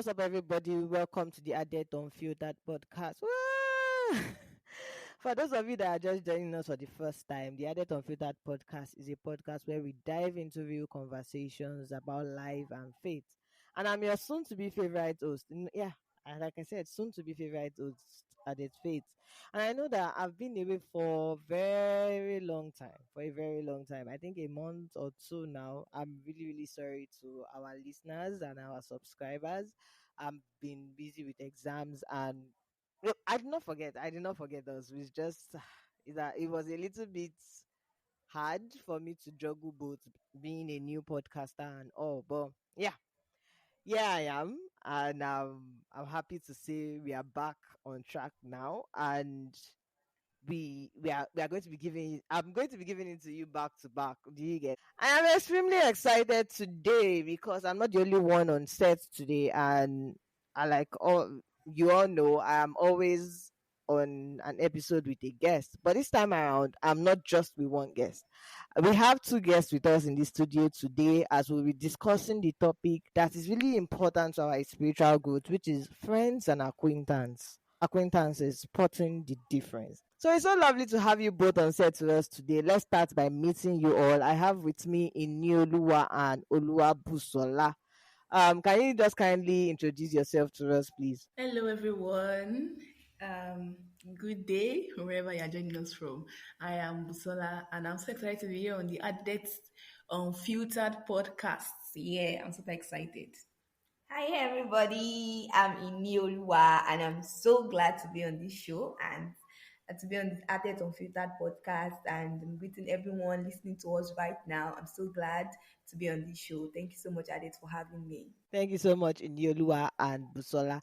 what's up, everybody? Welcome to the Adet Unfiltered podcast. Woo! For those of you that are just joining us for the first time, the Adet Unfiltered podcast is a podcast where we dive into real conversations about life and faith. And I'm your soon-to-be favorite host. Yeah, and like I said, soon-to-be favorite host, Adet Faith. And I know that I've been away for a very long time. I think a month or two now. I'm really, really sorry to our listeners and our subscribers. I've been busy with exams and look, I did not forget. I did not forget those. It's just that it was a little bit hard for me to juggle both being a new podcaster and all. But yeah, I am, and I'm happy to say we are back on track now, and we are going to be giving. I'm going to be giving it to you back to back. Do you get? I am extremely excited today because I'm not the only one on set today, and I like all you all know I am always on an episode with a guest, but this time around I'm not just with one guest. We have two guests with us in the studio today as we'll be discussing the topic that is really important to our spiritual growth, which is friends and acquaintances, spotting the difference. So it's so lovely to have you both on set with us today. Let's start by meeting you all. I have with me Inioluwa and Oluwabusola. Can you just kindly introduce yourself to us, please? Hello, everyone. Um, Good day, wherever you're joining us from. I am Busola, and I'm so excited to be here on the Adet Unfiltered podcast. Yeah, I'm super excited. Hi everybody, I'm Inioluwa and I'm so glad to be on this show and to be on this Adet Unfiltered podcast, and I'm greeting everyone listening to us right now. I'm so glad to be on this show. Thank you so much, Adet, for having me. Thank you so much, Iniolua and Busola.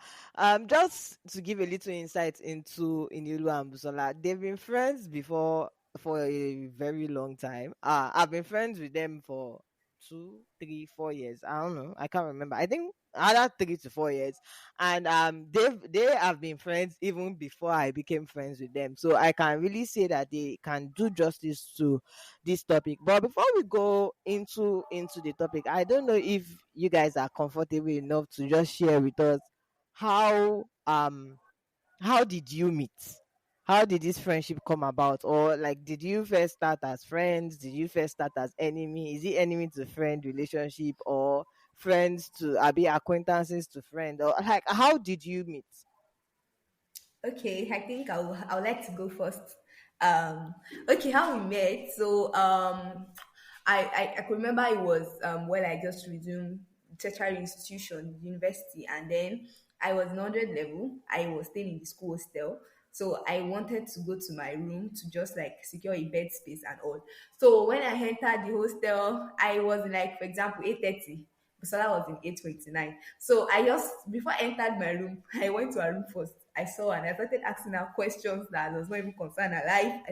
Just to give a little insight into Iniolua and Busola, they've been friends before for a very long time. I've been friends with them for 2, 3, 4 years. I don't know. I can't remember. I think either 3 to 4 years, and they have been friends even before I became friends with them. So I can really say that they can do justice to this topic. But before we go into the topic, I don't know if you guys are comfortable enough to just share with us how how did you meet? How did this friendship come about? Or like did you first start as friends? Did you first start as enemy? Is it enemy to friend relationship or friends to be acquaintances to friend? Or like how did you meet? Okay, I think I would like to go first. Um, okay, how we met. So I could remember it was when I just resumed tertiary institution, university, and then I was in 100 level. I was staying in the school hostel. So I wanted to go to my room to just like secure a bed space and all. So when I entered the hostel, I was like, for example, 8:30. Busola was in 8:29. So I just before I entered my room, I went to her room first. I saw her and I started asking her questions that does not even concern her life.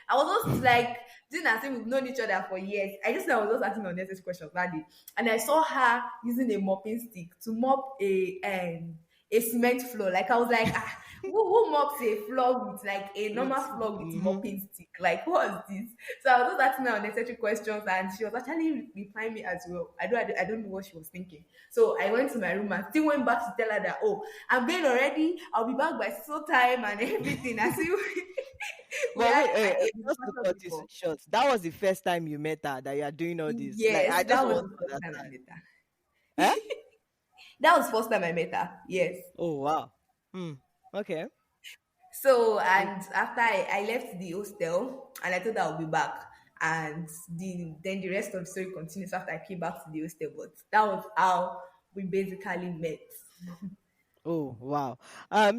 I was just like doing as if we've known each other for years. I just know I was just asking unnecessary questions that day. And I saw her using a mopping stick to mop a cement floor. Like I was like, who mops a floor with like a normal floor with Mhm. mopping stick? Like what is this? So I was just asking her unnecessary questions, and she was actually replying me as well. I don't know what she was thinking. So I went to my room and still went back to tell her that, oh, I'm going already. I'll be back by so time and everything. I see we But had wait, a just to discussion cut this before. short, that was the first time you met her that you are doing all this. Like Yes, I just that was want the to first time I understand. met her. Eh? That was the first time I met her. Yes. Oh wow. Hmm. Okay. So Mm. and after I left the hostel and I thought I'll be back. And the rest of the story continues after I came back to the hostel. But that was how we basically met. Oh wow.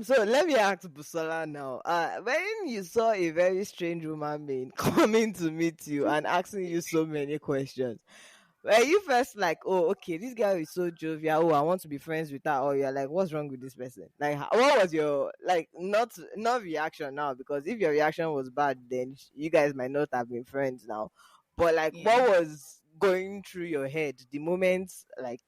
So let me ask Busola now. When you saw a very strange woman being coming to meet you and asking you so many questions, were you first like, oh, okay, this girl is so jovial. Oh, I want to be friends with her. Or you're like, what's wrong with this person? Like, what was your like not reaction now? Because if your reaction was bad, then you guys might not have been friends now. But like, Yeah. what was going through your head the moment like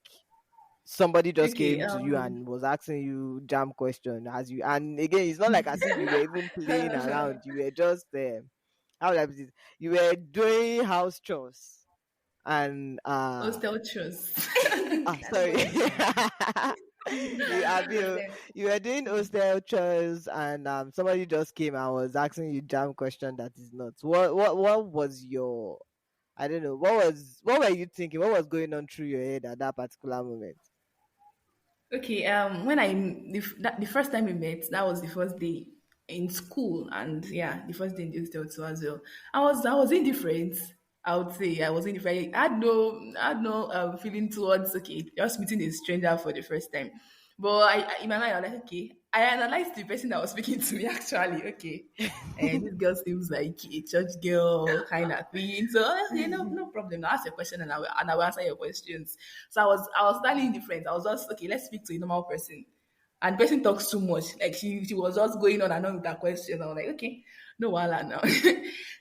somebody just Okay. came to you and was asking you jam question as you, and again it's not like as if you were even playing around, you were just how would I put it, you were doing house chores and Hostel trust. sorry. Yes, You were doing hostel chores, and somebody just came and was asking you jam question that is not. What was your, I don't know, what were you thinking? What was going on through your head at that particular moment? Okay, when the first time we met, that was the first day in school, and yeah, the first day in the hostel too as well. I was indifferent. I would say I was indifferent. I had no feeling towards okay, just meeting a stranger for the first time. But in my mind, I was like, okay, I analyzed the person that was speaking to me actually. Okay, and this girl seems like a church girl kind of thing. So okay, no problem. I'll ask your question and I will answer your questions. So I was standing different. I was just okay. Let's speak to a normal person. And the person talks too much. Like she was just going on and on with that question. I was like, okay, no wala now.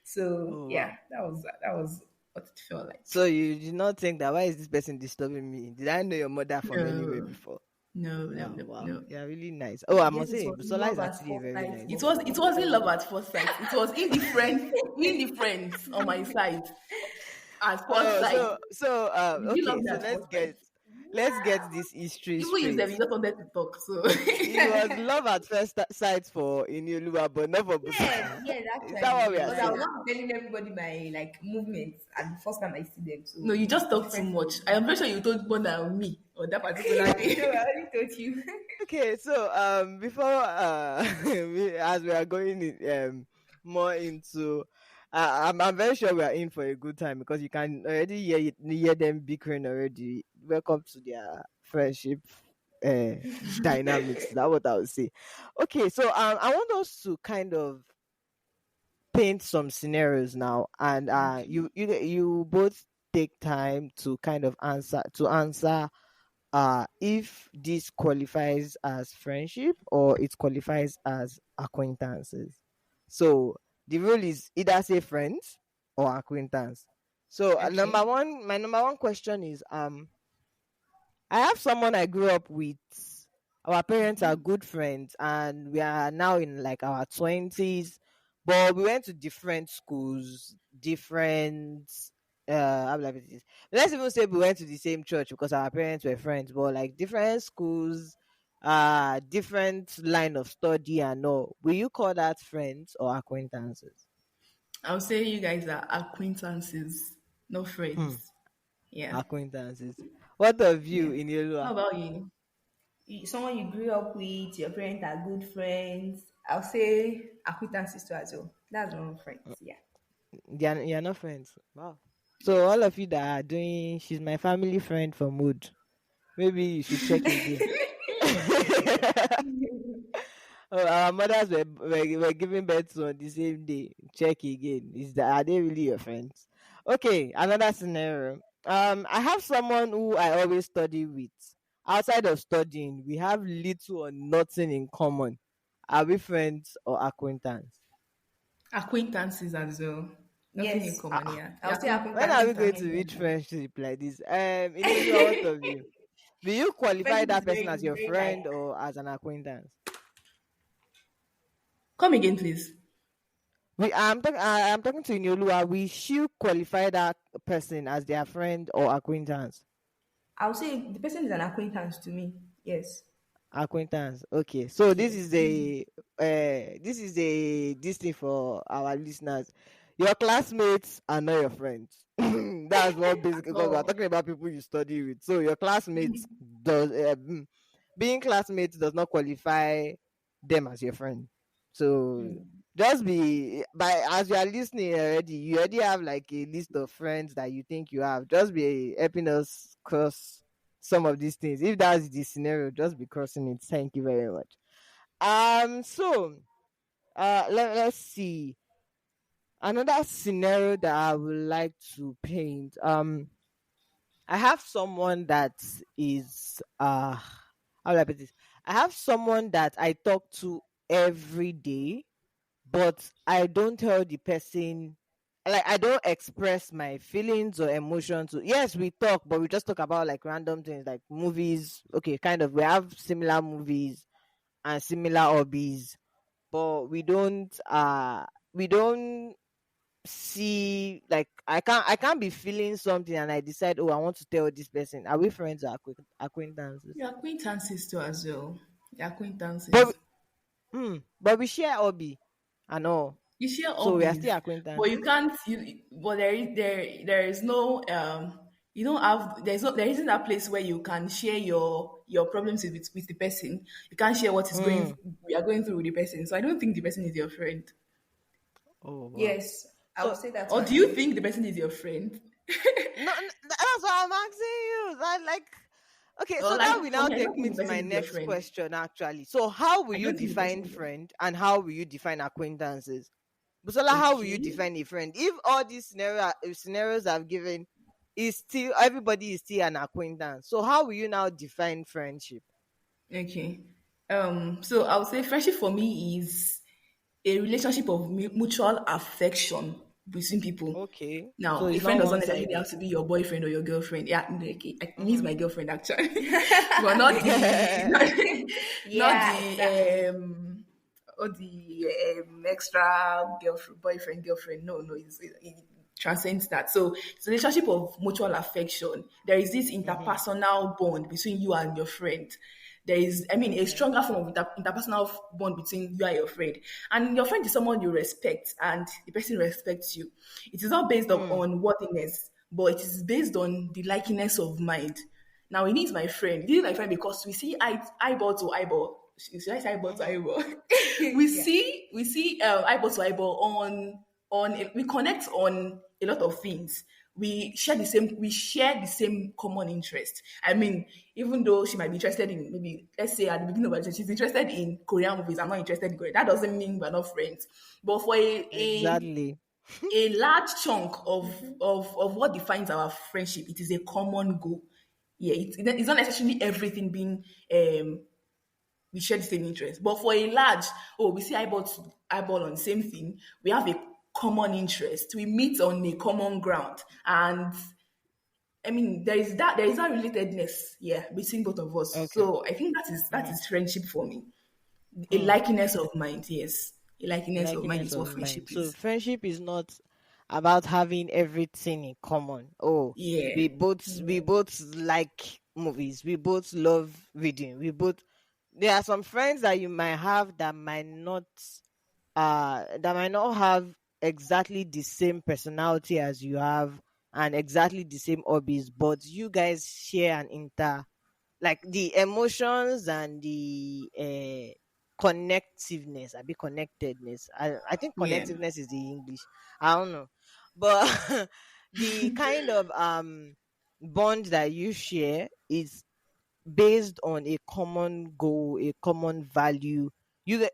So Oh yeah, wow. that was what it felt like. So you did not think that why is this person disturbing me? Did I know your mother from anywhere No, before? no, no, Oh no, wow. no. Yeah, really nice. Oh, I it must say, was Busola is love at actually a first very sight. nice It name. was it wasn't love at first sight. It was indifferent on my side at first Oh, sight. Did you love okay, me so at first sight? let's get this history Even you straight. said you just wanted to talk. So It was love at first sight for Inioluwa, but not for Yes, Busola. yes, Is that what we actually. are Because I was saying? not telling everybody my like movements at the first time I see them. no, So you it's just talk too different much. from I am very sure you told more than me on that particular no, I day. already told you. Okay, so before as we are going more into, I'm very sure we are in for a good time because you can already hear them bickering already. Welcome to their friendship uh dynamics. That's what I would say. Okay, so I want us to kind of paint some scenarios now, and you both take time to kind of answer if this qualifies as friendship or it qualifies as acquaintances. So the rule is either say friends or acquaintance. So Okay. my number one question is I have someone I grew up with. Our parents are good friends, and we are now in like our 20s. But we went to different schools, different. How will I put this? Let's even say we went to the same church because our parents were friends, but like different schools, different line of study and all. Will you call that friends or acquaintances? I'll say you guys are acquaintances, no Hmm. friends. Yeah, Acquaintances. What of you yeah. in How Yellow? about you? Someone you grew up with, your parents are good friends. I'll say acquaintances too as well. That's one friends. Yeah. You're not friends. Wow. So all of you that are doing she's my family friend for mood, maybe you should check again. Oh, our mothers were giving birth on the same day. Check again. Is that are they really your friends? Okay, another scenario. I have someone who I always study with. Outside of studying, we have little or nothing in common. Are we friends or acquaintance? Acquaintances as well. Nothing in Yes. common, yeah. I'll say When are we going acquaintances. to reach friendship like this? Inelu, what of you? Will you qualify Friendship is that person very, as your very like friend or as an acquaintance? Come again, please. I'm talking to Inelu. Will you qualify that person as their friend or acquaintance? I'll say the person is an acquaintance to me. Yes. Acquaintance. Okay. So Yes. this is a this thing for our listeners. Your classmates are not your friends. That's what basically because we're Oh. talking about people you study with. So your classmates does being classmates does not qualify them as your friend. So just be by as you are listening already, you already have like a list of friends that you think you have. Just be helping us cross some of these things. If that's the scenario, just be crossing it. Thank you very much. So let's see another scenario that I would like to paint. I have someone that is how will I put this? I have someone that I talk to every day, but I don't tell the person, like I don't express my feelings or emotions. Yes, we talk, but we just talk about like random things like movies. Okay, kind of we have similar movies and similar hobbies, but we don't see, like I can't be feeling something and I decide, oh, I want to tell this person. Are we friends or acquaintances? Your acquaintances too as well. Your acquaintances. But but we share hobby and all, You share so we are hobbies, still but you acquaintances. can't. But there is no you don't have there isn't a place where you can share your problems with the person. You can't share what is going Mm. we are going through with the person. So I don't think the person is your friend. Oh wow. Yes, I would So say that Or one do you too. think the person is your friend? no, that's what I'm asking you. I like. Okay, so Or that like will for now me, I don't take me think the to person my is your next friend. question. Actually, so how will I you don't think the person define is your friend, and how will you define acquaintances? Busola, how will you Okay. define a friend? If all these scenarios I've given is still, everybody is still an acquaintance, so how will you now define friendship? Okay. So I would say friendship for me is a relationship of mutual affection between people. Okay, Now, so a it's friend not doesn't necessarily one-sided. have to be your boyfriend or your girlfriend. Yeah, no, okay, it means Mm-hmm. my girlfriend actually, but not the not Yeah, exactly. the or the extra girlfriend, boyfriend, girlfriend. No, no, it transcends that. So it's a relationship of mutual affection. There is this Mm-hmm. interpersonal bond between you and your friend. There is, I mean, a Okay. stronger form of interpersonal bond between you and your friend. And your friend is someone you respect, and the person respects you. It is not based Mm. on worthiness, but it is based on the likeness of mind. Now, he needs my friend. He needs my friend because we see eyeball to eyeball. Should I say eyeball to Mm-hmm. eyeball? Yeah. We see eyeball to eyeball we connect on a lot of things. We share the same common interest. I mean, even though she might be interested in, maybe let's say at the beginning of our relationship, she's interested in Korean movies. I'm not interested in Korean. That doesn't mean we're not friends. But for Exactly. a large chunk of what defines our friendship, it is a common goal. Yeah, it's not necessarily everything being we share the same interest. But for a large, oh, we see eyeball to eyeball on the same thing. We have a common interest. We meet on a common ground, and I mean, there is that relatedness, yeah, between both of us. Okay. So I think that Mm. is friendship for me. A Mm. likeness of mind, yes, a likeness of mind Likeness is what of mind. friendship So is. friendship is not about having everything in common. Oh, Yeah, we both like movies. We both love reading. We both, there are some friends that you might have that might not have exactly the same personality as you have and exactly the same hobbies, but you guys share an like the emotions and the connectiveness, I be connectedness. I think yeah, connectiveness is the English. I don't know, but the kind of bond that you share is based on a common goal, a common value.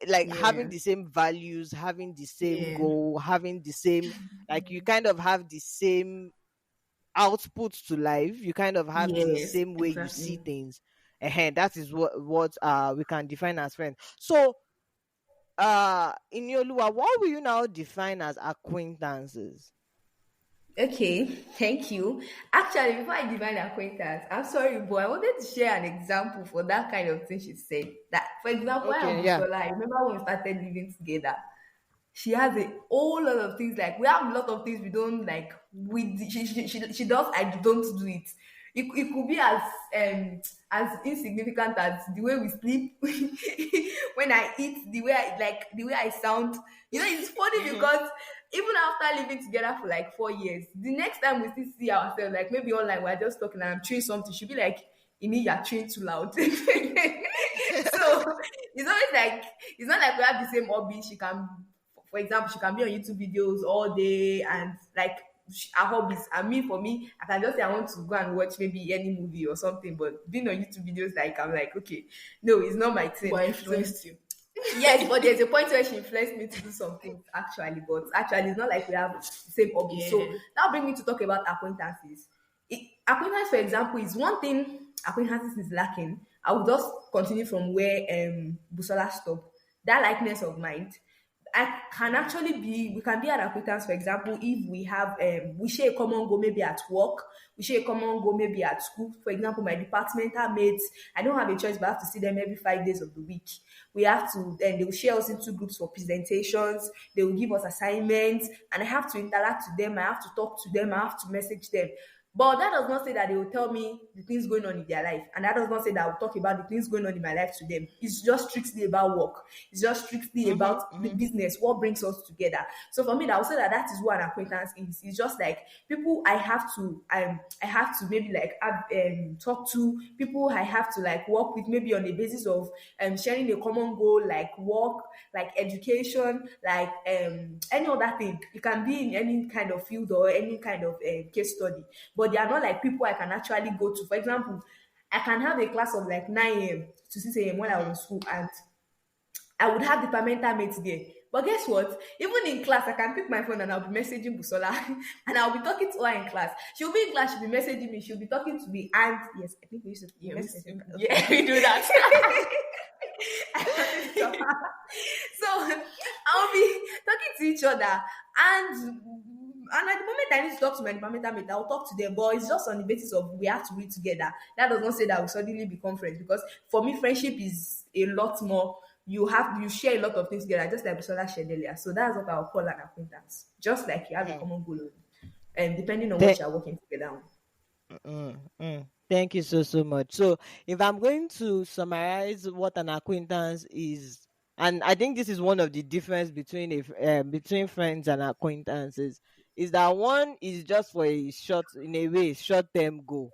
Like having yeah, the same values, having the same yeah, goal, having the same, like you kind of have the same output to life. You kind of have the yes, same way you see exactly. things. And that is what we can define as friends. So in your lua, what will you now define as acquaintances? Okay, thank you. Actually, before I define acquaintance, I'm sorry, but I wanted to share an example for that kind of thing she said. That, for example, I am Okay, yeah. Busola. I remember when we started living together. She has a whole lot of things, like we have a lot of things we don't like. She does, I don't do it. It could be as insignificant as the way we sleep, when I eat, the way I sound. It's funny Mm-hmm. because even after living together for like 4 years, the next time we still see ourselves, like maybe online, we're just talking and I'm chewing something, she'll be like, "Ini, you're chewing too loud." So it's always like, it's not like we have the same hobby. For example, she can be on YouTube videos all day and like her hobbies. And me, for me, I can just say I want to go and watch maybe any movie or something. But being on YouTube videos, like I'm like, okay, no, it's not my thing. But So influenced you. yes, but there's a point where she influenced me to do some things actually, but actually it's not like we have the same hobby. So Yeah, that brings me to talk about acquaintances. Acquaintance, for example, is one thing acquaintances is lacking. I will just continue from where Busola stopped. That likeness of mind. we can be an acquaintance, for example, if we have we share a common goal, maybe at work, we share a common goal, maybe at school. For example, my departmental mates, I don't have a choice but I have to see them every 5 days of the week. We have to, then they will share us into groups for presentations, they will give us assignments, and I have to interact with them, I have to talk to them, I have to message them. But that does not say that they will tell me the things going on in their life. And that does not say that I will talk about the things going on in my life to them. It's just strictly about work. It's just strictly Mm-hmm, about the mm-hmm. business, what brings us together. So for me, I would say that that is what an acquaintance is. It's just like people I have to maybe like talk to, people I have to like work with, maybe on the basis of sharing a common goal, like work, like education, like any other thing. It can be in any kind of field or any kind of case study, but they are not like people I can actually go to. For example, I can have a class of like 9 a.m. to 6 a.m. when I was in school, and I would have departmental mates there. But guess what? Even in class, I can pick my phone and I'll be messaging Busola and I'll be talking to her in class. She'll be in class, she'll be messaging me, she'll be talking to me. And yes, I think we used to Yeah, message. yeah, we do that. So I'll be talking to each other, and at the moment I need to talk to my departmental mate, I'll talk to them. But it's just on the basis of we have to read together. That does not say that we suddenly become friends, because for me, friendship is a lot more. You share a lot of things together, just like Bisola shared earlier. So that's what I'll call an acquaintance. Just like you have a Mm. common goal, and depending on what Th- you're working together on. Thank you so much. So, if I'm going to summarize what an acquaintance is, and I think this is one of the difference between between friends and acquaintances, is that one is just for a short, in a way, short term goal.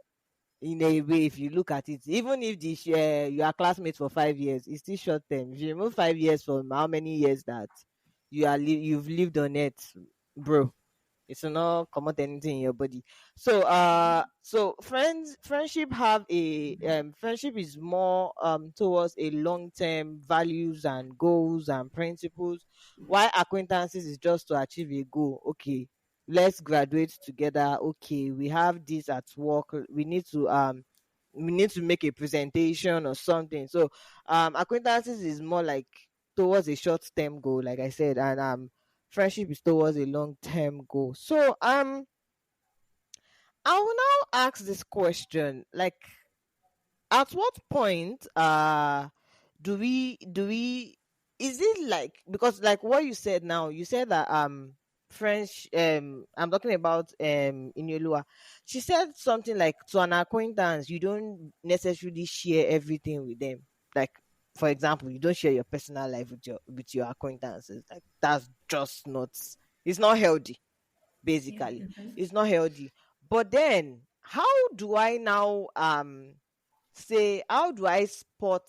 In a way, if you look at it, even if you are classmates for 5 years, it's still short term. If you remove 5 years from how many years that you've lived on it, bro, it's not come out anything in your body. So friendship is more towards a long term values and goals and principles, while acquaintances is just to achieve a goal. Okay, let's graduate together. Okay, we have this at work, we need to make a presentation or something. So acquaintances is more like towards a short term goal, like I said, and friendship is towards a long term goal. So I will now ask this question, like, at what point do we is it like, because like what you said now, you said that French, I'm talking about Inyolua. She said something like, to an acquaintance you don't necessarily share everything with them. Like, for example, you don't share your personal life with your acquaintances. Like, that's just not, it's not healthy, Yeah. basically. It's not healthy. But then how do I now say, how do I spot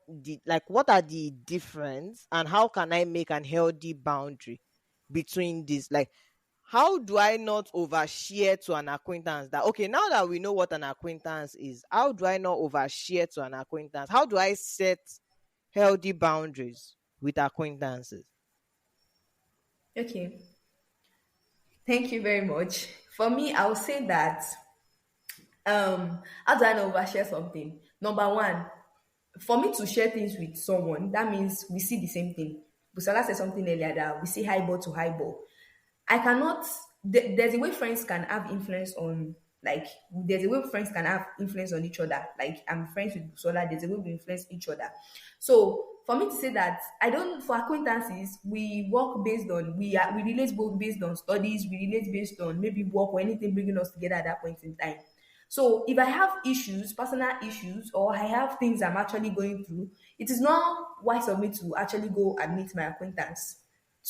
the, like, what are the difference, and how can I make an healthy boundary between this? Like, how do I not overshare to an acquaintance? That, okay, now that we know what an acquaintance is, how do I not overshare to an acquaintance? How do I set healthy boundaries with acquaintances? Okay. Thank you very much. For me, I'll say that how do I not overshare something? Number one, for me to share things with someone, that means we see the same thing. Busala said something earlier that we see highball to highball. I cannot. There's a way friends can have influence on, like, there's a way friends can have influence on each other. Like, I'm friends with Busola, there's a way we influence each other. So for me to say that, I don't, for acquaintances, we work based on, we relate both based on studies, we relate based on maybe work or anything bringing us together at that point in time. So if I have issues, personal issues, or I have things I'm actually going through, it is not wise of me to actually go and meet my acquaintance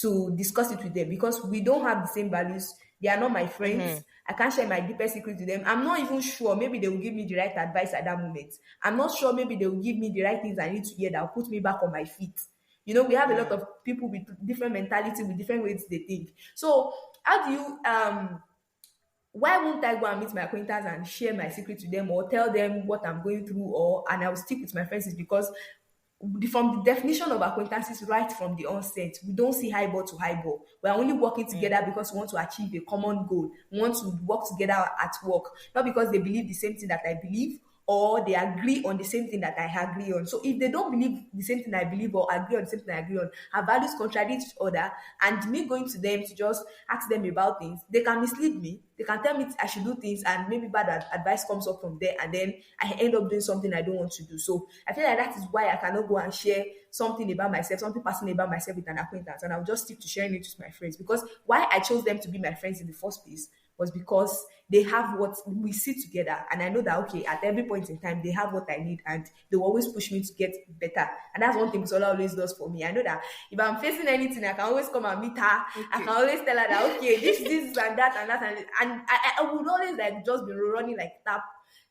to discuss it with them, because we don't have the same values. They are not my Mm-hmm. friends. I can't share my deepest secrets with them. I'm not even sure. Maybe they will give me the right advice at that moment. I'm not sure. Maybe they will give me the right things I need to hear that will put me back on my feet. We have a lot of people with different mentality, with different ways they think. So how do you why won't I go and meet my acquaintance and share my secret to them, or tell them what I'm going through, or and I'll stick with my friends? Is because from the definition of acquaintances right from the onset, we don't see highball to highball. We're only working together because we want to achieve a common goal. We want to work together at work, not because they believe the same thing that I believe, or they agree on the same thing that I agree on. So if they don't believe the same thing I believe or agree on the same thing I agree on, our values contradict each other, and me going to them to just ask them about things, they can mislead me. They can tell me I should do things, and maybe bad advice comes up from there, and then I end up doing something I don't want to do. So I feel like that is why I cannot go and share something about myself, something personal about myself with an acquaintance, and I'll just stick to sharing it with my friends. Because why I chose them to be my friends in the first place was because they have what we see together, and I know that okay, at every point in time they have what I need, and they will always push me to get better. And that's one thing Sola always does for me. I know that if I'm facing anything, I can always come and meet her. Okay. I can always tell her that okay, this and that and that, and I would always like just be running like tap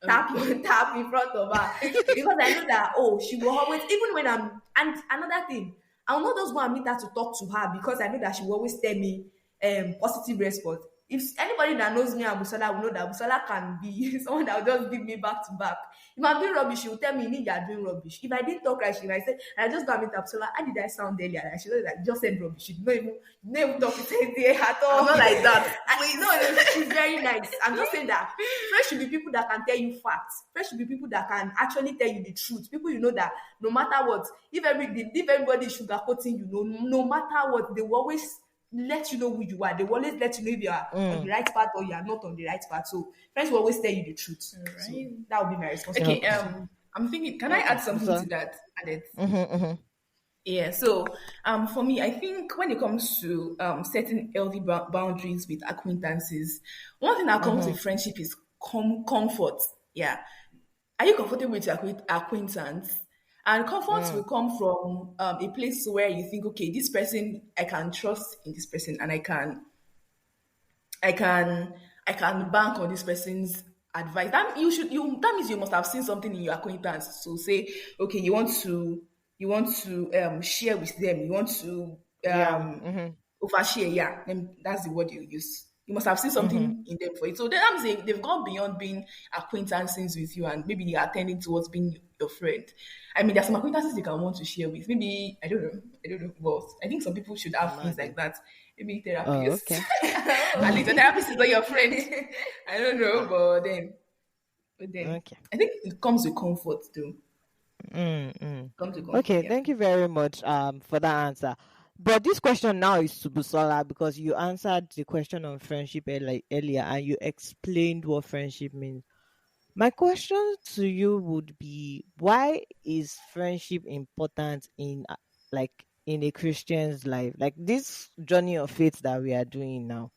in front of her because I know that she will always, even when I'm, and another thing, I will not just go and meet her to talk to her because I know that she will always tell me positive response. If anybody that knows me and Busola will know that Busola can be someone that will just give me back to back. If I'm doing rubbish, she will tell me, you are doing rubbish. If I didn't talk right, she might say, and I just go and meet Busola, how did I sound earlier? And she knows that just said rubbish. She didn't even talk with her at all. Not like that. No, she's very nice. I'm just saying that friends should be people that can tell you facts. Friends should be people that can actually tell you the truth. People you know that no matter what, if everybody is sugarcoating you, no matter what, they will always let you know who you are. They will always let you know if you are on the right path or you are not on the right path. So friends will always tell you the truth. Right. So that would be my response. Okay, I'm thinking, can I add something to that, Adet? Yeah, so for me, I think when it comes to setting healthy boundaries with acquaintances, one thing that comes with friendship is comfort. Yeah. Are you comfortable with your acquaintance? And comfort will come from a place where you think, okay, this person, I can trust in this person, and I can bank on this person's advice. That means you must have seen something in your acquaintance. So say, okay, you want to share with them, you want to overshare, yeah. Then that's the word you use. You must have seen something in them for it. So that means they've gone beyond being acquaintances with you, and maybe they are tending towards being your friend. I mean, there's some acquaintances you can want to share with. Maybe I don't know. But I think some people should have things like that. Maybe therapists. Okay. At least a therapist is not your friend. I don't know, but then okay. I think it comes with comfort too. Okay, yeah. Thank you very much for that answer. But this question now is to Busola, because you answered the question on friendship earlier and you explained what friendship means. My question to you would be, why is friendship important in a Christian's life? Like this journey of faith that we are doing now.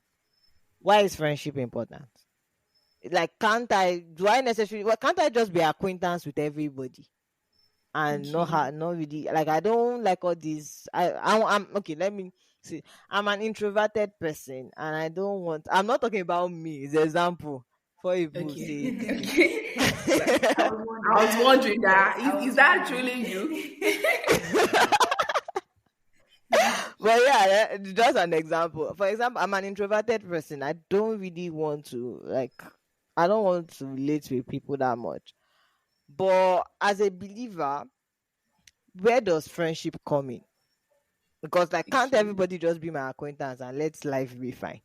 Why is friendship important? Like, can't I just be acquaintance with everybody? And not really, like, I don't like all these. I'm okay. Let me see. I'm an introverted person, and I'm not talking about me. It's an example for people say. Okay. I was wondering that is that truly you? But yeah, just an example. For example, I'm an introverted person. I don't really want to I don't want to relate with people that much. But as a believer, where does friendship come in? Because can't everybody just be my acquaintance and let life be fine?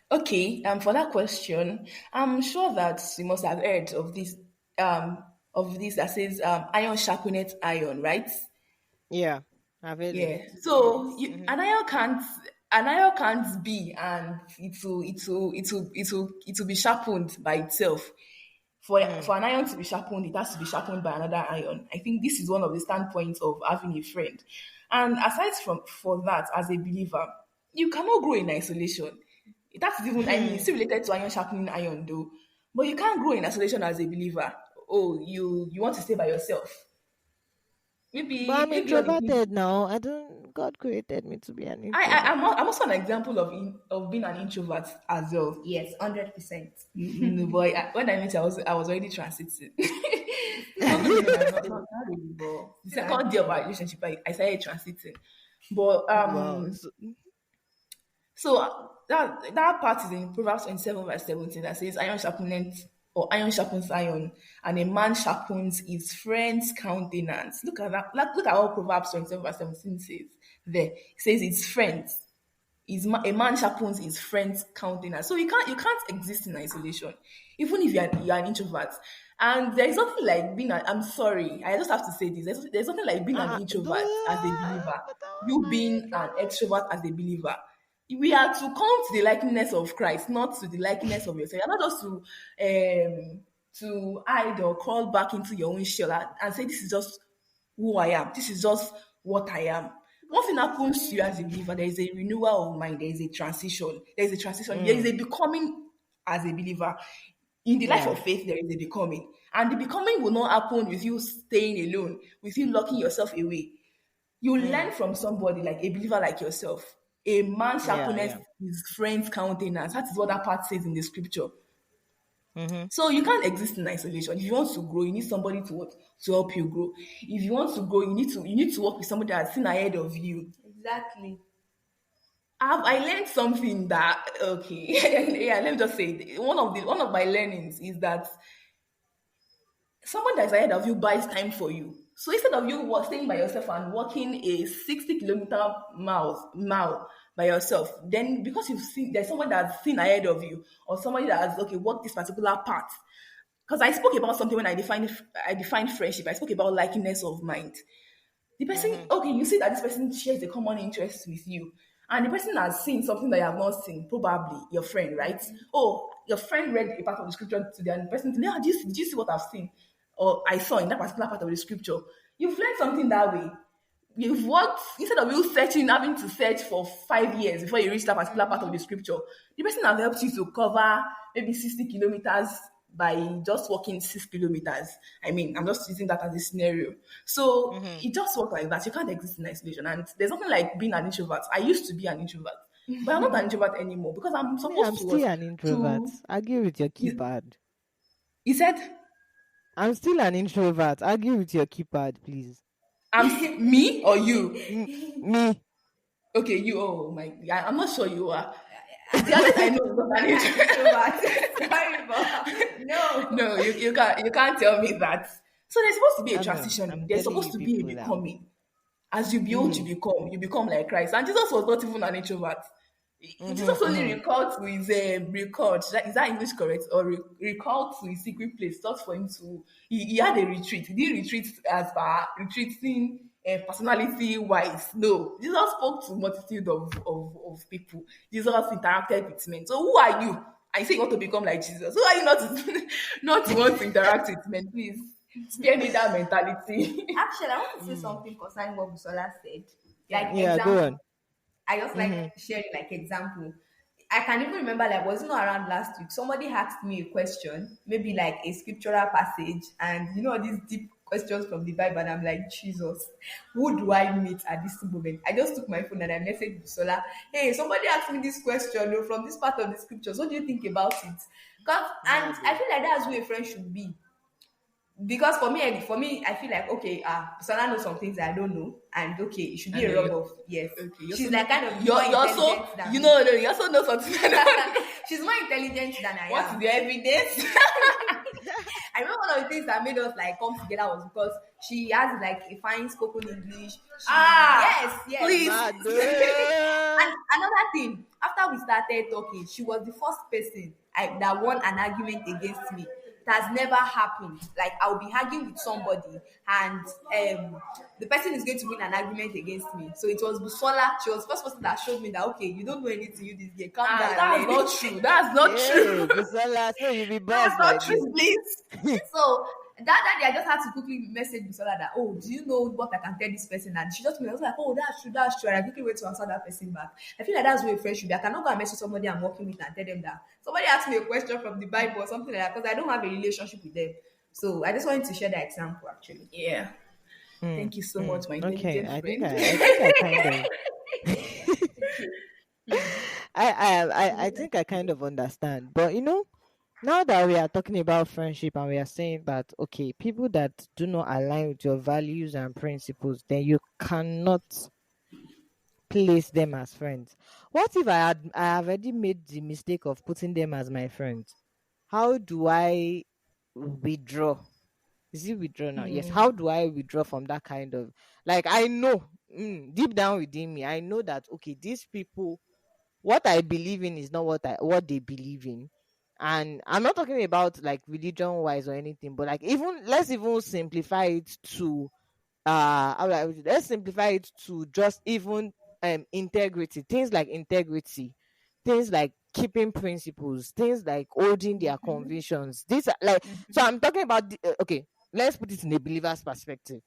Okay, for that question, I'm sure that you must have heard of this that says iron sharpeneth iron, right? Yeah, I've heard it. So an iron can't be, and it will be sharpened by itself. For an iron to be sharpened, it has to be sharpened by another iron. I think this is one of the standpoints of having a friend. And aside for that, as a believer, you cannot grow in isolation. That's even, it's still related to iron sharpening iron though. But you can't grow in isolation as a believer. Oh, you want to stay by yourself. But I'm introverted now. God created me to be an introvert. I'm also an example of being an introvert as well. Yes, 100%. No, boy, when I met you, I was already transiting. Not really, but the second day of our relationship, I started transiting. But wow. So that part is in Proverbs 27 verse 17 that says, iron sharpens iron, and a man sharpens his friend's countenance. Look at that. Look at what Proverbs 27 verse 17 says there. It says it's friends. A man sharpens his friend's countenance. So you can't exist in isolation, even if you're an introvert. And there is nothing like being. I'm sorry, I just have to say this. There's nothing like being an introvert as a believer. Oh You my being an gosh. extrovert as a believer. We are to come to the likeness of Christ, not to the likeness of yourself. You're not just to hide or crawl back into your own shell and say this is just who I am. This is just what I am. One thing happens to you as a believer, there is a renewal of mind, there is a transition. There is a transition. There is Mm, a becoming as a believer. In the life yeah. of faith, there is a becoming. And the becoming will not happen with you staying alone, with you locking yourself away. You Mm, learn from somebody like a believer like yourself. A man yeah, sharpeneth yeah. his friend's countenance. That is what that part says in the scripture. Mm-hmm. So you can't exist in isolation. If you want to grow, you need somebody to what? To help you grow. If you want to grow, you need to work with somebody that's seen ahead of you. Exactly. I learned something that okay, yeah. Let me just say one of my learnings is that someone that's ahead of you buys time for you. So instead of you staying by yourself and walking a 60-kilometer mile by yourself, then because you've seen there's someone that's seen ahead of you or somebody that has walked this particular path. Because I spoke about something when I defined friendship. I spoke about likeness of mind. The person, Mm-hmm. okay, you see that this person shares a common interest with you, and the person has seen something that you have not seen, probably your friend, right? Oh, your friend read a part of the scripture today, and the person said, yeah, did you see what I've seen? Or I saw in that particular part of the scripture. You've learned something that way. You've worked instead of you searching, having to search for 5 years before you reach that particular part of the scripture. The person has helped you to cover maybe 60 kilometers by just walking 6 kilometers. I mean, I'm just using that as a scenario. So Mm-hmm. it just works like that. You can't exist in isolation. And there's nothing like being an introvert. I used to be an introvert, but I'm not an introvert anymore because I'm Me, I'm supposed to still an introvert. to Argue with your you, keypad. you said I'm still an introvert. Argue with your keypad, please. me or you? Me. Okay, you. Oh my, I'm not sure you are. The others I know is not an An introvert. introvert. Sorry, but no. No, you can't tell me that. So there's supposed to be a I know. transition. I'm There's telling supposed you to be a people now. becoming. As you build, Mm. you become like Christ. And Jesus was not even an introvert. Jesus Mm-hmm, only mm-hmm. recalled to his record. Is that English correct? Or recalled to his secret place, just for him to. He had a retreat. He didn't retreat as far retreating personality wise. No, Jesus spoke to multitude of people. Jesus interacted with men. So who are you? I say you want to become like Jesus. Who are you not to, not to want to interact with men? Please spare me that mentality. Actually, I want to say Mm. something concerning what Busola said. Yeah. Like Yeah, go example. on. I just like Mm-hmm. sharing like example. I can even remember like was not around last week. Somebody asked me a question, maybe like a scriptural passage, and these deep questions from the Bible, and I'm like, Jesus, who do I meet at this moment? I just took my phone and I messaged Busola, hey, somebody asked me this question from this part of the scriptures. What do you think about it? And Mad. I Oh. feel like that's who a friend should be because for me, I feel like okay, Sana knows some things I don't know, and okay, it should be And a then rub you off. Yes, okay. You she's also know like kind of more you also intelligent than you me. know no, you also know something. I don't know. She's more intelligent than I What is am. the evidence? I remember one of the things that made us like come together was because she has like a fine spoken English. Ah, Yes, yes. please. Mad. And another thing, after we started talking, she was the first person that won an argument against me. It has never happened. Like I'll be arguing with somebody, and the person is going to win an argument against me. So it was Busola. She was the first person that showed me that okay, you don't know anything. You this girl, calm Ah, down. that's not true. That's not Hey, true. Busola, so you be That's boss not like this. true, please. So that day I just had to quickly message Bisola that, oh, do you know what I can tell this person? And she just I was like, oh, that's true, that's true. And I quickly went to answer that person back. I feel like that's where a friend should be. I cannot go and message somebody I'm working with and tell them that somebody asked me a question from the Bible or something like that because I don't have a relationship with them. So I just wanted to share that example actually. Yeah. Mm, Thank you so mm. much, my Okay, intelligent I think friend. I kind of I think I kind of understand. But now that we are talking about friendship and we are saying that okay, people that do not align with your values and principles, then you cannot place them as friends. What if I have already made the mistake of putting them as my friends? How do I withdraw? Is it withdraw now? Yes. How do I withdraw from that kind of, like, I know deep down within me, I know that okay, these people what I believe in is not what they believe in. And I'm not talking about like religion wise or anything, but like, even let's even simplify it to let's simplify it to just even integrity, things like integrity, things like keeping principles, things like holding their convictions. These are like, so I'm talking about okay, let's put it in a believer's perspective.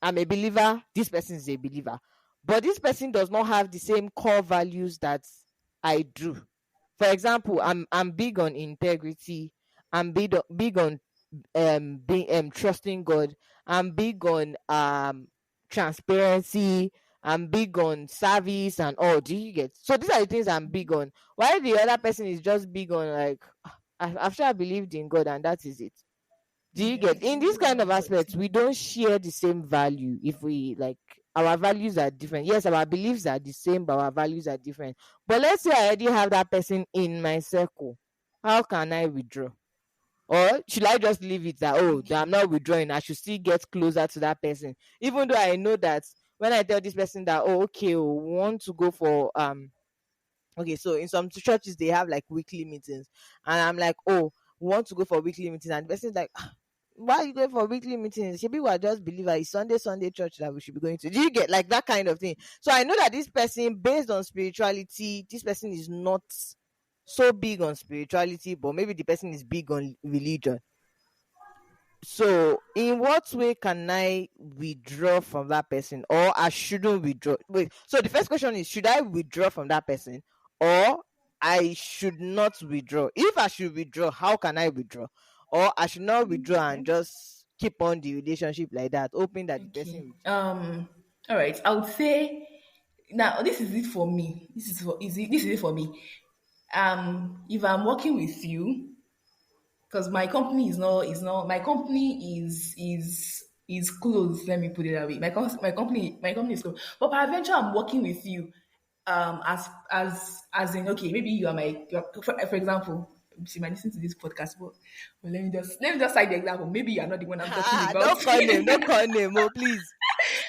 I'm a believer, this person is a believer, but this person does not have the same core values that I do. For example, I'm big on integrity, I'm big on being trusting God, I'm big on transparency, I'm big on service and all. Do you get? So these are the things I'm big on. While the other person is just big on like, after I believed in God and that is it. Do you get? In this kind of aspects, we don't share the same value. If we like, our values are different. Yes, our beliefs are the same, but our values are different. But let's say I already have that person in my circle. How can I withdraw? Or should I just leave it that, oh, that I'm not withdrawing, I should still get closer to that person? Even though I know that when I tell this person that, oh, okay, oh, we want to go for okay, so in some churches they have like weekly meetings, and I'm like, oh, we want to go for weekly meetings, and the person's like, "Ah, why are you going for weekly meetings? Should people are just believers. It's Sunday church that we should be going to." Do you get like that kind of thing? So I know that this person, based on spirituality, this person is not so big on spirituality, but maybe the person is big on religion. So in what way can I withdraw from that person, or I shouldn't withdraw? Wait, so the first question is, should I withdraw from that person, or I should not withdraw? If I should withdraw, how can I withdraw? Or I should not withdraw and just keep on the relationship like that, hoping that the person Okay. will. All right. I would say now this is it for me. This is it for me. If I'm working with you, because my company is not my company is closed. Let me put it that way. My company is closed. But peradventure, I'm working with you. As in, okay, maybe you are for example. She might listen to this podcast, but let me just cite the example. Maybe you are not the one I'm talking Ah, about. don't call name, don't call name, oh please.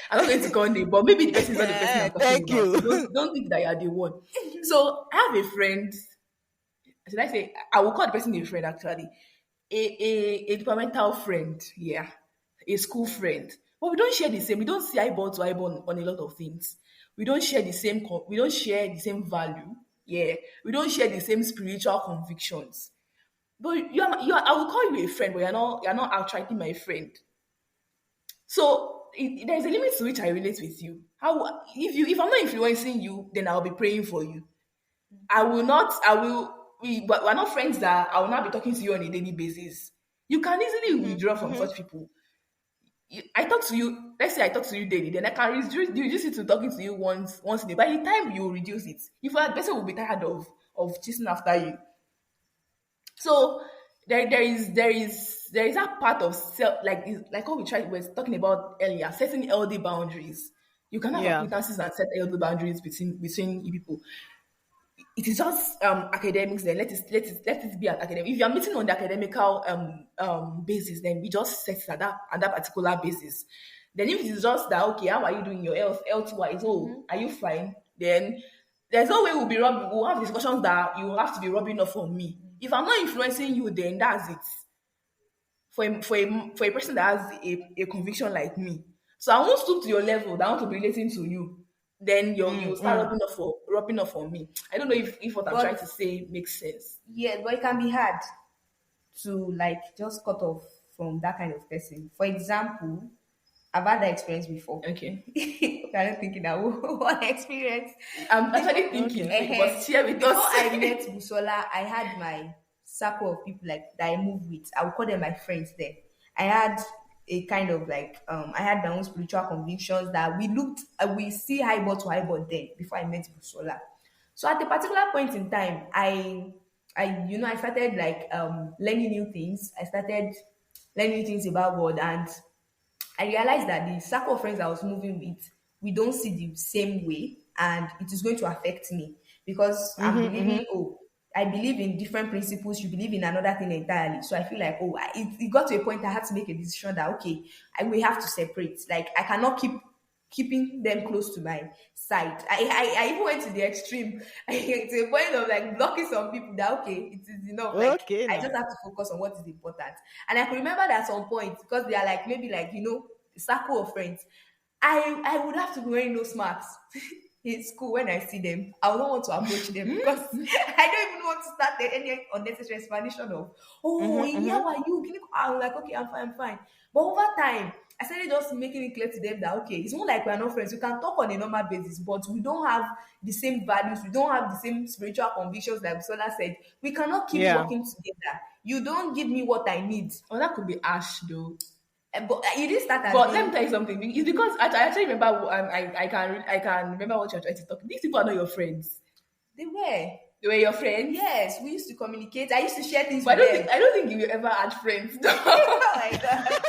I'm not going to call name, but maybe the person is not the person I'm talking Thank about. So you. don't think that you are the one. So I have a friend. Should I say I will call the person a friend actually, a departmental friend, yeah, a school friend. But we don't share the same. We don't see eyeball to eyeball on a lot of things. We don't share the same. We don't share the same value. Yeah, we don't share the same spiritual convictions. But I will call you a friend, but you're not outrightly my friend. So there's a limit to which I relate with you. How if I'm not influencing you, then I'll be praying for you. I will not. I will. But we're not friends that I will not be talking to you on a daily basis. You can easily Mhm, withdraw from mhm. such people. I talk to you. Let's say I talk to you daily, then I can reduce it to talking to you once a day. By the time you reduce it, if that person will be tired of chasing after you. So there is that part of self, like what we're talking about earlier, setting healthy boundaries. You can have Yeah. acquaintances and set healthy boundaries between you people. It is just academics, then let it be at academic. If you are meeting on the academical basis, then we just set it at that particular basis. Then if it is just that, okay, how are you doing your health wise? Oh, are you fine? Then there's no way we'll have discussions that you will have to be rubbing off on me. If I'm not influencing you, then that's it. For a person that has a conviction like me. So I won't stoop to your level that I want to be relating to you. Then you Mm, start mm. rubbing off on me. I don't know if what I'm trying But to say makes sense. yeah, but it can be hard to like just cut off from that kind of person. For example, I've had that experience before. Okay. Okay, I'm not thinking that one experience. I'm actually thinking, Okay. but share with Before us. I met Busola, I had my circle of people like that I move with. I would call them my friends then. I had a kind of like I had my own spiritual convictions that we see eyeball to eyeball then before I met Busola. So at a particular point in time, I started like learning new things. I started learning new things about God, and I realized that the circle of friends I was moving with, we don't see the same way, and it is going to affect me because I'm Mhm, mhm. believing, oh, I believe in different principles, you believe in another thing entirely. So I feel like, oh, it got to a point I had to make a decision that, okay, we have to separate. Like, I cannot keeping them close to my side. I even went to the extreme to the point of like blocking some people that okay, it is enough. Like Okay, I now. just have to focus on what is important. And I could remember that at some point because they are like maybe like a circle of friends. I would have to be wearing nose masks in school when I see them. I would not want to approach them because I don't even want to start any unnecessary explanation of, oh, how are you? I'm like, okay, I'm fine. But over time, I started just making it clear to them that, okay, it's not like we're not friends. We can talk on a normal basis, but we don't have the same values. We don't have the same spiritual convictions, like Sola said. We cannot keep Yeah. working together. You don't give me what I need. Oh, that could be ash though. But you didn't start as But being- let me tell you something. It's because I actually remember. I can remember what you're trying to talk. These people are not your friends. they were. They were your friends. Yes, we used to communicate. I used to share things But with them. I don't think you ever had friends. Oh my God.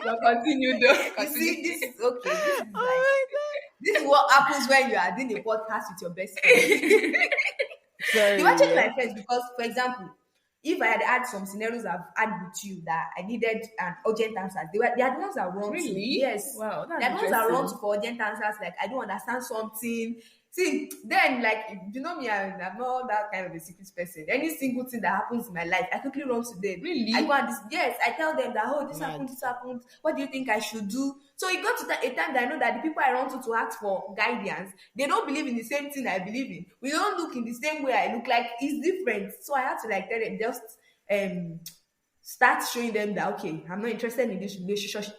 But continue though. You see, this is okay. This is Oh my God. this is what happens when you are doing a podcast with your best friend. Sorry. They were actually my friends because, for example, if I had some scenarios I've had with you that I needed an urgent answer, they are the ones that run to. Really? Yes. Wow, that's They are the ones that run to interesting. for urgent answers. Like I don't understand something. See, then like you know me, I'm not that kind of a secret person. Any single thing that happens in my life, I quickly run to them. Really? I go and yes, I tell them that this Mad. happened, this happened. What do you think I should do? So it got to a time that I know that the people I run to ask for guidance, they don't believe in the same thing I believe in. We don't look in the same way I look. Like it's different. So I had to like tell them just start showing them that okay, I'm not interested in this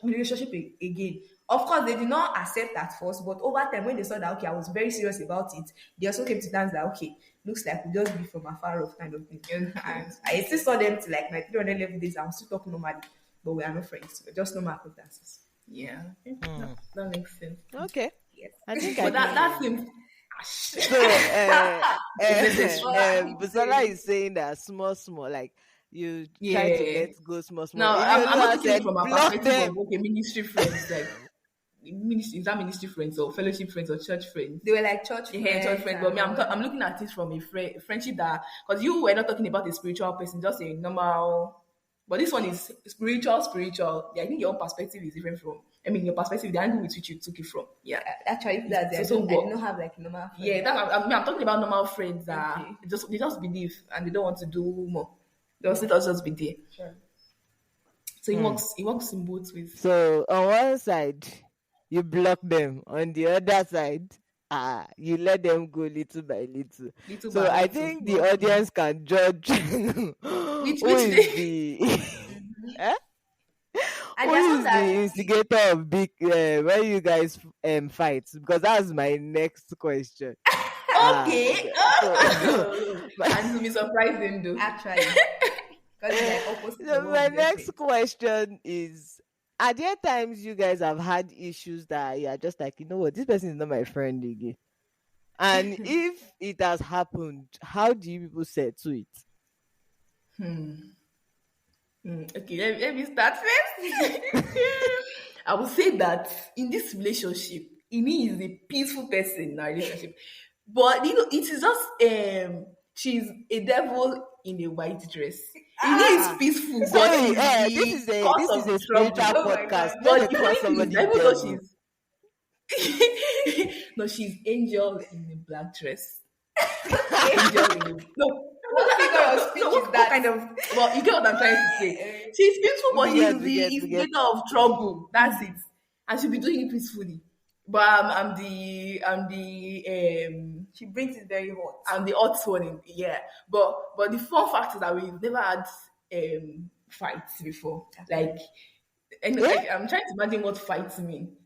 relationship again. Of course, they did not accept at first, but over time, when they saw that okay, I was very serious about it, they also came to terms that okay, looks like we just be from afar off kind of thing. And I still saw them to like my 300 level days. I was still talking normally, but we are not friends. We're just normal acquaintances. Yeah, that makes sense. Okay. Yes. I think But I that do. seems. So, Busola is saying that small, like you try to Yeah. let go small. Now, If I'm you not know, looking said, from a block perspective them. of okay, ministry friends, like ministry, is that ministry friends or fellowship friends or church friends? They were like church Yeah, friends. church friends. But me, I'm looking at it from a friendship that because you were not talking about a spiritual person, just a normal. But this one is spiritual. Yeah, I think your own perspective is different from. I mean, your perspective, the angle with which you took it from. Yeah, Actually, that's So- I so don't- I what? did not have like a normal friend. yeah. I'm talking about normal friends that Okay. they just believe and they don't want to do more. They'll just be there. Sure. So it works in both ways. So on one side, you block them. On the other side, you let them go little by little. Little So by I little. think the audience can judge who Which is day? the And who there are some is that the instigator of big when you guys fight, because that's my next question. okay. And to be surprising though. Actually, because it's like opposite. So of what my we next said. question is: are there times you guys have had issues that you're just like, you know what, this person is not my friend again? And if it has happened, how do you people settle it? Okay, let me start first. I would say that in this relationship, Ini is a peaceful person in our relationship. But you know, it is just she's a devil in a white dress. Ini is peaceful, but Sorry, she's this the is cause a of spiritual trouble. Oh my podcast. God. Let But me the call funny thing somebody is, even though devil. she's no, she's angel in a black dress. Angel in a What figure of speech is what that? kind of well, you get what I'm trying to say. She's peaceful, but We get, she's we the get, we instigator get. of trouble. That's it. And she'll be doing it peacefully. But I'm the She brings it very hot. I'm the odd one in yeah. But the fun fact is that we've never had fights before. Like and Yeah? like, I'm trying to imagine what fights mean.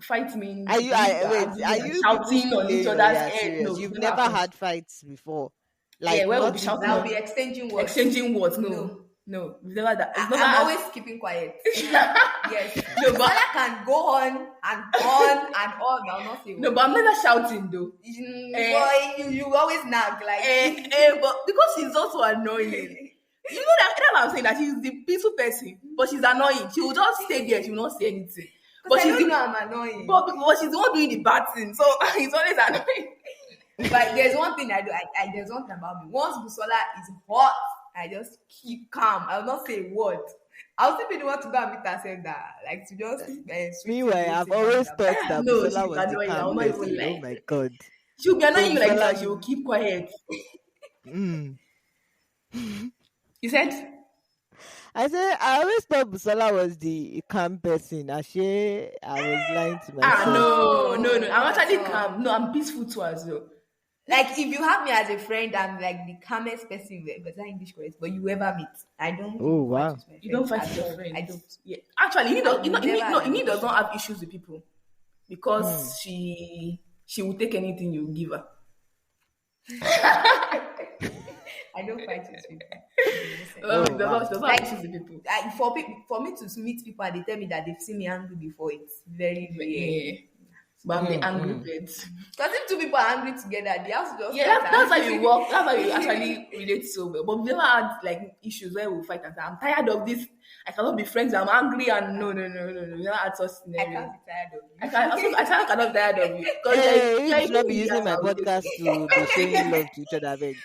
Fight means Are you? Are you shouting people on each playing or other's you're head. serious? No, You've never never happened. had fights before, Yeah, where we'll not be shouting Now on we'll be exchanging words. exchanging words. No. No, we've never that. It's I'm never always keeping quiet. Yes. No, but Sola can go on and on and on. I'll not say no, words. but I'm never shouting though. Boy, you always nag like. But because she's also annoying. You know that's what I'm saying, that she's the peaceful person, but she's annoying. She will just stay there. She will not say anything. But I she's don't the, know I'm annoying. but she's the one doing the bad thing, so it's always annoying. But there's one thing I do. There's one thing about me. Once Busola is hot, I just keep calm. I'll not say a word. I'll still be the one to go and meet herself that, like, to just sweet Meanwhile, relative I've and always that. thought that No, Busola she was can the do it. I calm will not even person. Oh lie. my god. She'll be So annoying you like this, and she Busola, will keep quiet. mm, You said? I said I always thought Busola was the calm person. Actually, I was lying to Ah, myself. no, no, No, no. I'm not at actually all. calm. No, I'm peaceful too as well. Like, if you have me as a friend, I'm like the calmest person, but that English correct, but you ever meet. I don't Oh even fight wow. with my You friends don't fight with at your all. I friends. don't. Yeah. Actually, I will never have Ini any does not issues. have issues with people Hmm. because she will take anything you give her. I don't fight with people. Listen. Oh She wow. does not have Like, issues with people. for me to meet people and they tell me that they've seen me angry before, it's very rare. Yeah. But I'm the angry Mm. bird. Because if two people are angry together, the house just Yeah, that's how we work. That's how we actually relate so well. But we've never had like issues where we fight and say, I'm tired of this. I cannot be friends. I'm angry and no. We never had such I scenarios. can't be tired of you. I cannot be tired of you because Hey, you're you a should not good be in the using house. my I will take podcast to be showing love to each other. Beg.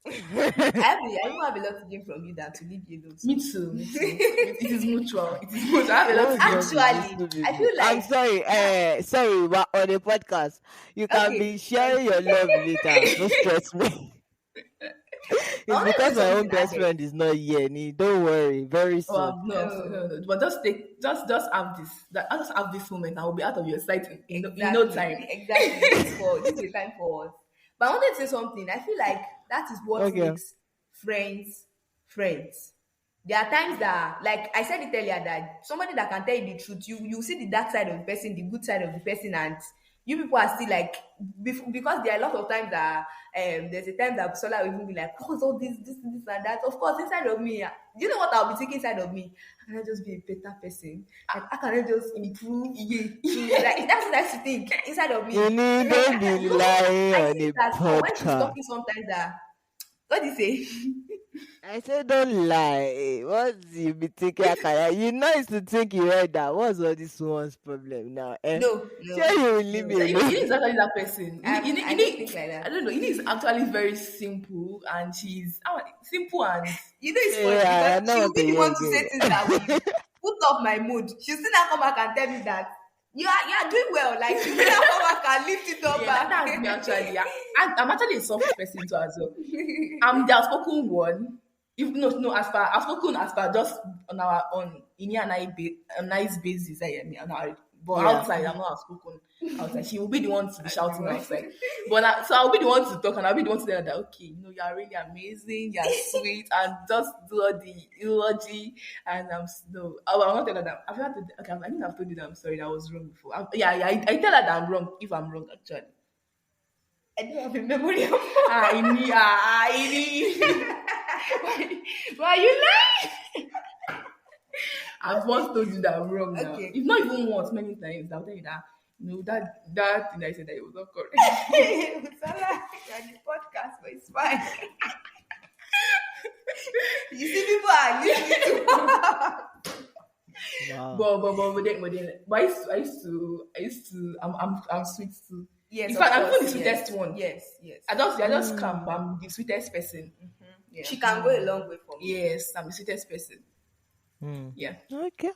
I even have a lot to gain from you than to leave you alone. Me too. It is mutual. It is mutual. I have a lot What's to wrong give. with these Actually, two I people? feel I'm like sorry. Sorry, but on a podcast, you can be okay, like sharing your love later. Don't stress me. I It's want to because say my own something, best Adet. friend is not here. Don't worry. Very soon. No, Oh, no. But just have this. I just have this moment. I will be out of your sight in no exactly, time. exactly. This is a time for us. But I wanted to say something. I feel like that is what Okay. makes friends friends. There are times that, like I said it earlier, that somebody that can tell you the truth, you see the dark side of the person, the good side of the person, and you people are still like, because there are a lot of times that there's a time that Sola will even be like, what's all this and that. Of course, inside of me, do you know what I'll be thinking inside of me? How can I just be a better person? Like, how can I just improve? Like, that's what I used to think inside of You me. need Like, don't be lying I on think a that when she's podcast. talking sometimes that, what do you say? I said don't lie. What's you be thinking? Akaya? You know it's to think you heard that. What's all this one's problem now? Eh? No, Sure no, you will leave no. me Ini alone. is actually that person. I don't think like I that. don't know. Ini is actually very simple and she's simple and You know, it's funny Yeah, because I know she will what to be the hear one to say things that will again. put up my mood. She'll still not come back and tell me that you are doing well. Like, she'll still not come back and lift it up yeah, back. that's me actually. Yeah. I'm actually a soft person too as well. I'm the outspoken one. If no, as far outspoken as far just on Ini and I a nice basis. I mean, but Yeah. outside I'm not outspoken. Outside, she will be the one to be shouting outside. But so I'll be the one to talk and I'll be the one to tell her that okay, you're really amazing, you're sweet, and just do all the eulogy. And no, I'm not telling her that. I've had to, okay, I think I've told you that I'm sorry, that I was wrong before. I tell her that I'm wrong if I'm wrong actually. I don't have a memory of Why you lying? I've once told you that I'm wrong now. Okay. If not even once, many times, I'll tell you that that thing I said that it was not correct. Salah, you're on the podcast, but it's fine. You see, people are listening to Wow. But I used to, I'm sweet too. Yes, In of fact, I'm course, even the yes. sweetest one. Yes, yes. I just calm, but I'm the sweetest person. Yeah. She can go a long way for me. Yes, I'm the sweetest person. Hmm. Yeah. Okay.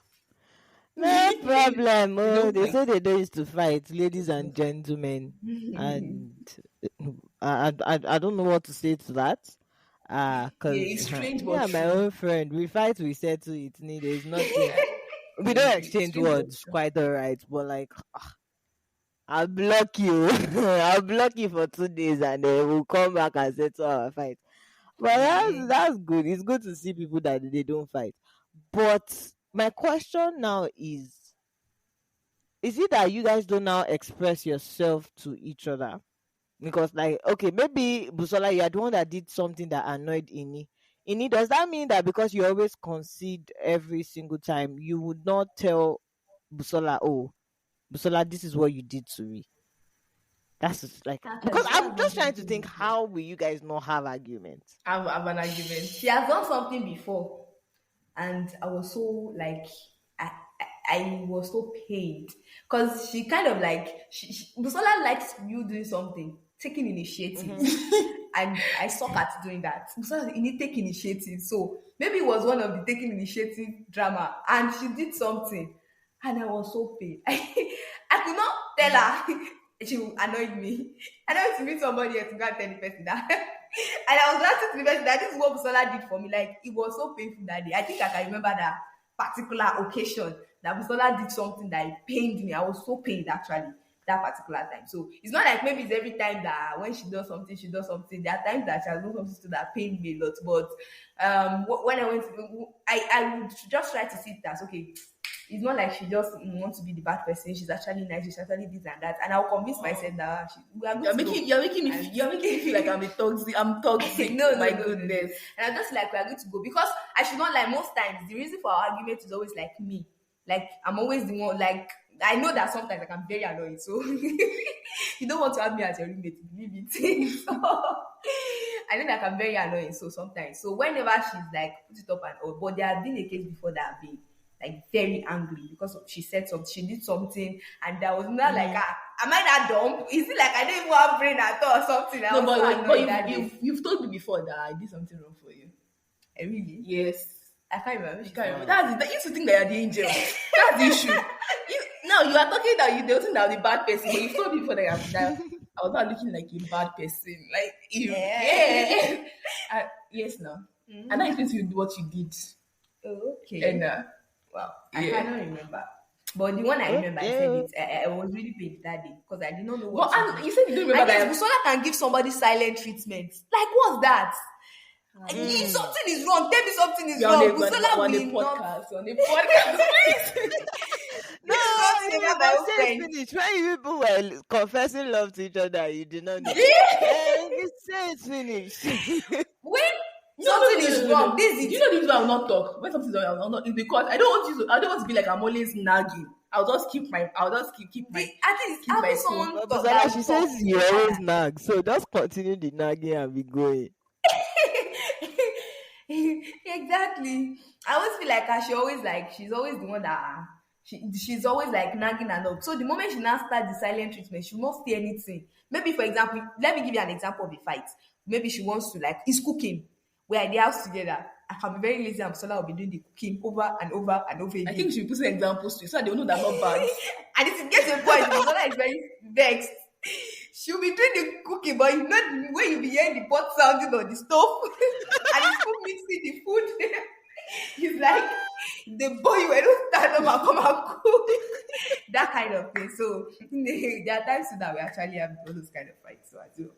No problem. Oh, don't they fight. say they don't used to fight, ladies and gentlemen, and I don't know what to say to that. Yeah, Cause it's strange me but and my true. own friend, we fight, we settle it. There's nothing. We don't It's exchange strange but words, true. quite alright. But like, I'll block you. I'll block you for 2 days, and then we'll come back and settle our fight. But that's good. It's good to see people that they don't fight. But my question now is it that you guys don't now express yourself to each other? Because like, okay, maybe Busola, you are the one that did something that annoyed Ini. Ini, does that mean that because you always concede every single time, you would not tell Busola, oh, Busola, this is what you did to me? That's just like, because Actually, she I'm has done just trying to something think, before. how will you guys not have arguments? Have an argument. She has done something before, and I was so like, I was so pained because she kind of like Busola likes you doing something, taking initiative. Mm-hmm. And I suck at doing that. So you need to take initiative. So maybe it was one of the taking initiative drama, and she did something, and I was so paid. I could not tell her. She annoyed me. I know to meet somebody else to go and tell the person that. And I was ranting to the person that this is what Busola did for me. Like, it was so painful that day. I think I can remember that particular occasion that Busola did something that it pained me. I was so pained actually that particular time. So it's not like maybe it's every time that when she does something, she does something. There are times that she has done something that pained me a lot. But when I went to, I would just try to see it as okay. It's not like she just wants to be the bad person. She's actually nice. She's actually this and that. And I'll convince myself that we are You're good to making go. you're making me feel like I'm a toxic. I'm toxic. No, My no. goodness. And I just like we are good to go because I should not like most times the reason for our argument is always like me. Like I'm always the one like I know that sometimes like I'm very annoying. So you don't want to have me as your roommate, believe it. So I know that I'm very annoying. So sometimes. So whenever she's like put it up and all, but there has been a case before that I've been like very angry because she said something, she did something, and that was not like, am I that dumb? Is it like I don't even have brain at all or something? I No, was so but annoyed that day. you've told me before that I did something wrong for you. Really? Yes. I can't remember. You can't remember. That's it. You used to think that you're the angel. That's the issue. Now you are talking that you don't think that I'm the bad person, but you told me before that I was not looking like a bad person. Like you, yeah. Yes, no. Mm-hmm. And I explained to you what you did. Oh, okay. And well, I yeah. cannot remember. But the one I remember, I said it. I was really paid that day because I did not know what. But to and do. you said you don't remember I that. guess Busola can give somebody silent treatment. Like what's that? If something is wrong, tell me something is You're wrong. on Busola a will not. podcast. On a podcast, please. No, This is something you about my must own say friend. it's finished. When you people were confessing love to each other, you did not know. You say it's finished. When No, something is wrong, this Do is you know the reason I will not talk? When something's wrong, I will not. It's because I don't want you to. I don't want to be like I'm always nagging. I'll just keep my. I'll just keep my. at least keep my having phone. someone But talk Busola, that she will says talk. you always nag, so just continue the nagging and be going. Exactly. I always feel like she's always the one that she's always like nagging and up. So the moment she now starts the silent treatment, she will not say anything. Maybe for example, let me give you an example of a fight. Maybe she wants to like is cooking. We're at the house together. I can be very lazy and Sola will be doing the cooking over and over and over again. I think she put some examples to you so that they will know that's not bad. And it gets to a point because Sola is very vexed. She'll be doing the cooking, but you know when you be hearing the pot sounding on the stove and the spoon mixing the food. It's like the boy you don't stand up and come and cook. That kind of thing. So there are times that we actually have all those kind of fights. So I do.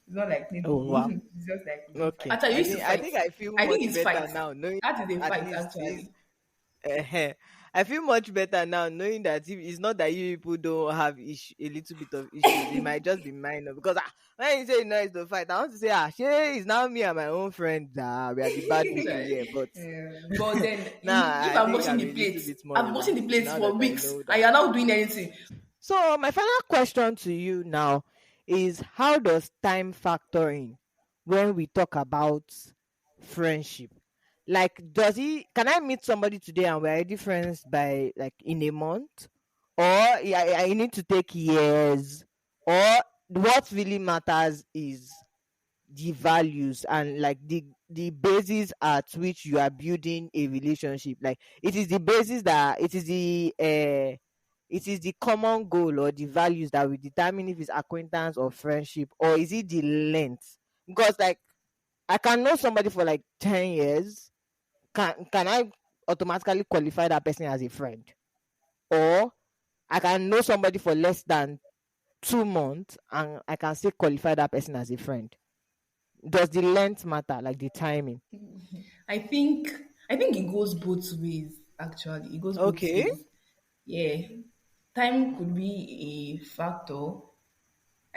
It's not like maybe Oh, wow. it's just like Okay. Actually, we used to I fight. think I feel I much think it's better fight. now knowing That is a at fight, least actually. I feel much better now knowing that if it's not that you people don't have a little bit of issues. It might just be minor. Because when you say no, it's the fight, I want to say, it's now me and my own friend. We are the bad people here. But But then, nah, if I I'm think washing I'm the a little plates, bit more I've been washing the relaxed plates now for that I weeks, know and that. you're not doing anything. So my final question to you now is, how does time factor in when we talk about friendship? Like, can I meet somebody today and we're already friends by like in a month? Or I need to take years? Or what really matters is the values and like the basis at which you are building a relationship. Like it is the basis that it is the common goal or the values that will determine if it's acquaintance or friendship, or is it the length? Because like I can know somebody for like 10 years. Can I automatically qualify that person as a friend? Or I can know somebody for less than 2 months and I can still qualify that person as a friend. Does the length matter, like the timing? I think it goes both ways. Actually, it goes both Okay. ways. Yeah, time could be a factor.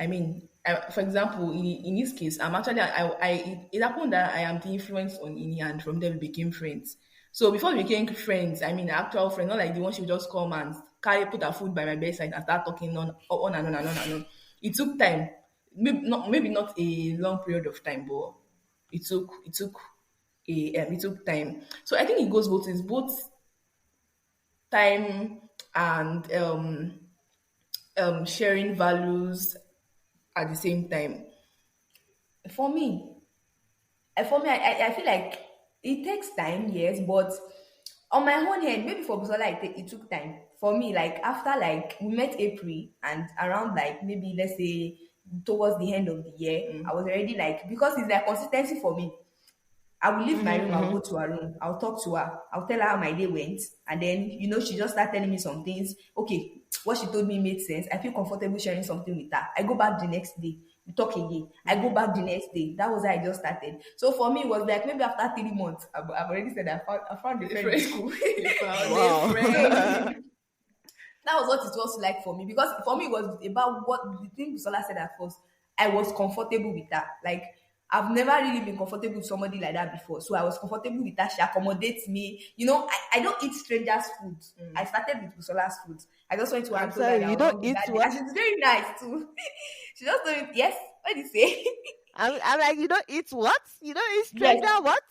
I mean, for example, in this case, I'm actually it happened that I am the influence on Ini, and from there we became friends. So before we became friends, I mean, actual friends, not like the one she would just come and put her food by my bedside and start talking on and on and on and on. It took time, maybe not a long period of time, but it took time. So I think it goes both ways, both time and sharing values at the same time? For me, I feel like it takes time, yes, but on my own hand, maybe for Busola, it took time. For me, like after like we met April and around like maybe let's say towards the end of the year, I was already like because it's like consistency for me. I will leave my room, I'll go to her room, I'll talk to her, I'll tell her how my day went, and then she just start telling me some things. Okay, what she told me made sense. I feel comfortable sharing something with her. I go back the next day, we talk again. I go back the next day. That was how I just started. So for me, it was like maybe after 3 months, I've already said I found a friend in school. You found Wow. a friend. That was what it was like for me because for me it was about what the thing Busola said at first. I was comfortable with that. Like I've never really been comfortable with somebody like that before. So I was comfortable with that. She accommodates me. I don't eat strangers' food. I started with Busola's food. I just went to her I'm and told her sorry, that I you was don't hungry eat that day. what? And she's very nice too. She just told me, yes, what did you say? I'm like, you don't eat what? You don't eat Yes, stranger what?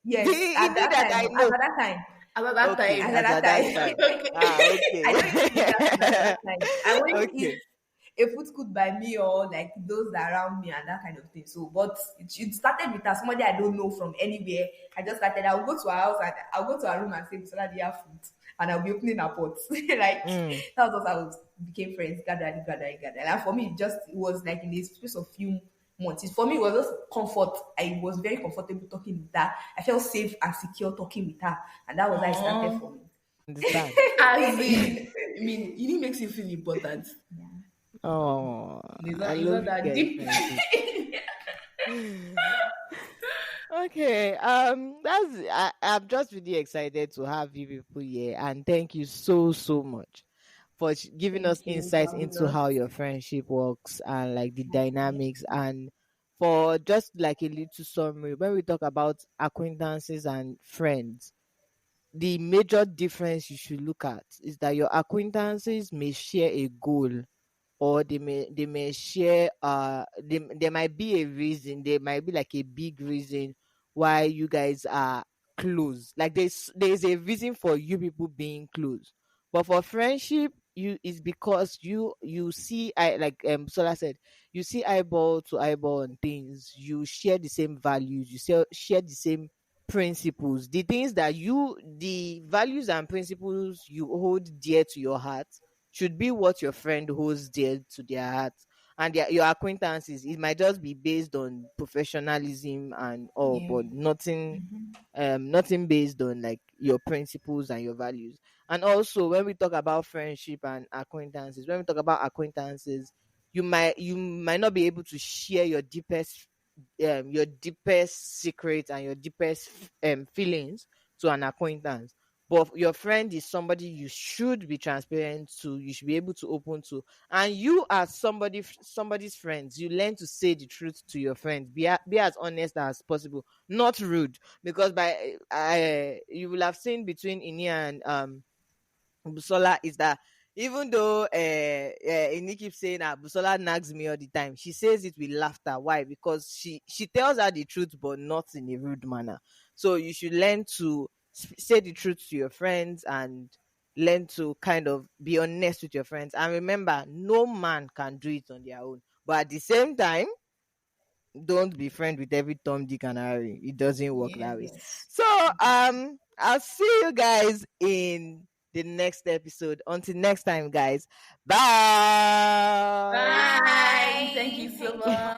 yes. The At Indeed that that time, I as know. at that time. At that Okay, As time. at as that at that time. time. Okay. I Okay. don't eat strangers food at that time. I only eat Okay. a food cooked by me or like those that are around me and that kind of thing. So, but it started with her, somebody I don't know from anywhere. I just started. I'll go to her house and I'll go to her room and say, "So that you have food," and I'll be opening her pots. Like Mm. that was what I was became friends, gradually. And for me, it was like in the space of few months. For me, it was just comfort. I was very comfortable talking with her. I felt safe and secure talking with her, and that was how it started Aw. for me. Understand. As in, I mean, it makes you feel important. Yeah. Oh, I It's love not you that guys' deep. friendship. Okay, I'm just really excited to have you people here, and thank you so much for giving us Thank you for insights having into us. how your friendship works and like the Okay. dynamics, and for just like a little summary. When we talk about acquaintances and friends, the major difference you should look at is that your acquaintances may share a goal, or they may share there might be a reason, there might be like a big reason why you guys are close, like there's a reason for you people being close. But for friendship, you is because you see, I like Sola said, you see eyeball to eyeball on things, you share the same values, you share the same principles, the things that the values and principles you hold dear to your heart should be what your friend holds dear to their heart. And your acquaintances, it might just be based on professionalism and all, Yeah. but nothing based on like your principles and your values. And also, when we talk about friendship and acquaintances, when we talk about acquaintances, you might not be able to share your deepest secrets and your deepest feelings to an acquaintance. But your friend is somebody you should be transparent to, you should be able to open to. And you, as somebody's friends, you learn to say the truth to your friends, be as honest as possible, not rude. Because you will have seen between Ini and Busola is that, even though Ini keeps saying that Busola nags me all the time, she says it with laughter. Why? Because she tells her the truth, but not in a rude manner. So you should learn to say the truth to your friends, and learn to kind of be honest with your friends. And remember, no man can do it on their own. But at the same time, don't be friend with every Tom, Dick, and Harry. It doesn't work Yeah. that way. Yes. So I'll see you guys in the next episode. Until next time, guys. Bye. Bye. Thank you Bye. so Thank you. much.